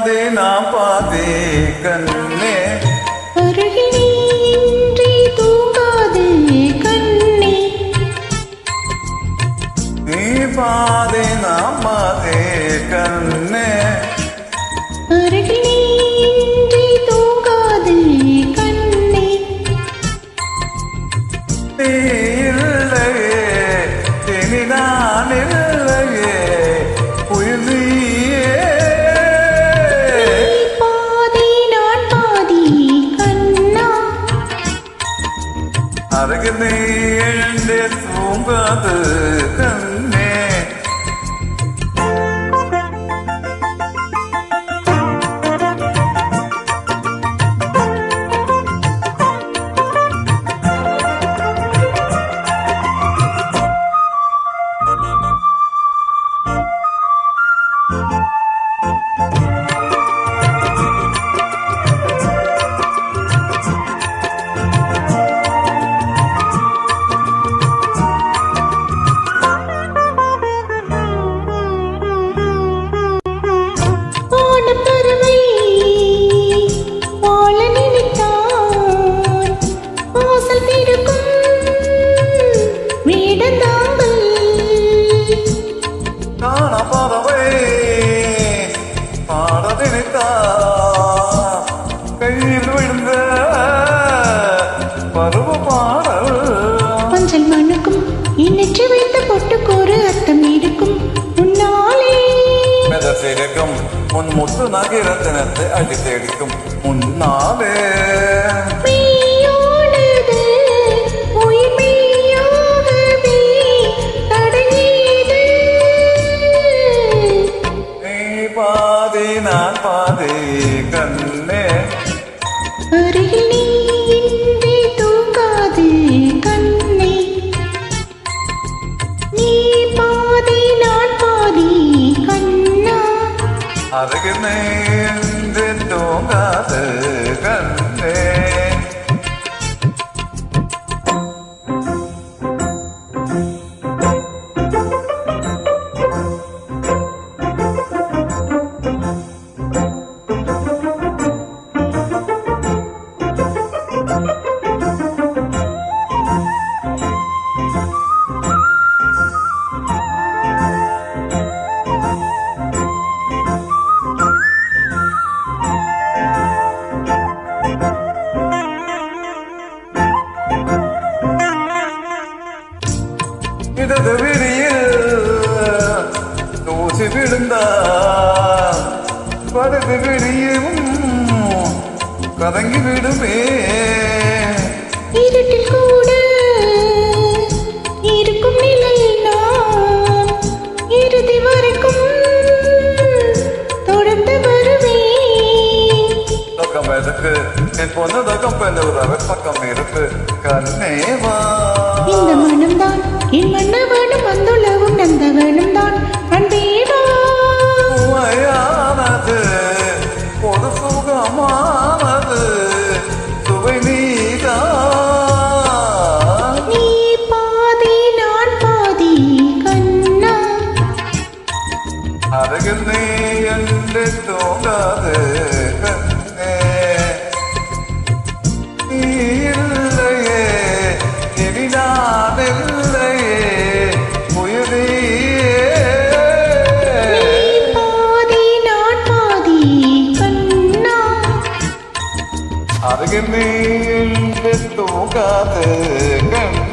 பாதி நாம் பாதி கண்ணே அருகில் நீன்றி தூங்காது கண்ணே நீ பாதி நாம் பாதி கண்ணே அருகில் நீன்றி தூங்காது கண்ணே நீ இல்லையே இனி நான் இல்லையே உயிர் நீயே பாதி நான் பாதி கண்ணா அருகில் நீ எழுந்தே தூங்காது கண்ணே கையில் விழுந்த பருவ பாடல் மஞ்சள் மண்ணுக்கும் இன்னெற்றி வைத்த பொட்டுக்கோரு அர்த்தம் இருக்கும் முன்னாலே மெதத்திருக்கும் உன் முத்து நகிரத்தினத்தை அடித்தெடுக்கும் முன்னாலே மெய்யோனது உயிர் மெய்யாகவே தடையீது நீ பாதி நான் பாதி கண்ணே அருகில் நீ இன்றி தூங்காது கண்ணே நீ பாதி நான் பாதி கண்ணா அருகில் நீ இன்றி தூங்காது கண்ணே இடது விழியில் தூசி விழுந்தால் வலது விழியும் கதங்கி விடுமே இருட்டில் கூட இருக்கும் நிலையில் நான் இறுதி வரைக்கும் தொடர்ந்து வருவேன் பக்கம் எதுக்கு என் பொண்ணு தக்கம் பெண்ணு பக்கம் இருக்கு கண்ணேவா இந்த மனம்தான் என் மன்னவனும் வந்துள்ளவும் நந்தவனும் தான் அன்பேவா சுவையானது ஒரு சுகமானது சுவை நீதான் நீ பாதி நான் பாதி கண்ணா அருகில் நீ என்று தூங்காது கண்ணே நீ இல்லையே இனி நான் இல்லையே உயிர் நீயே பாதி நான் பாதி கண்ணா அருகில் நீ என்று தூங்காது கண்ணே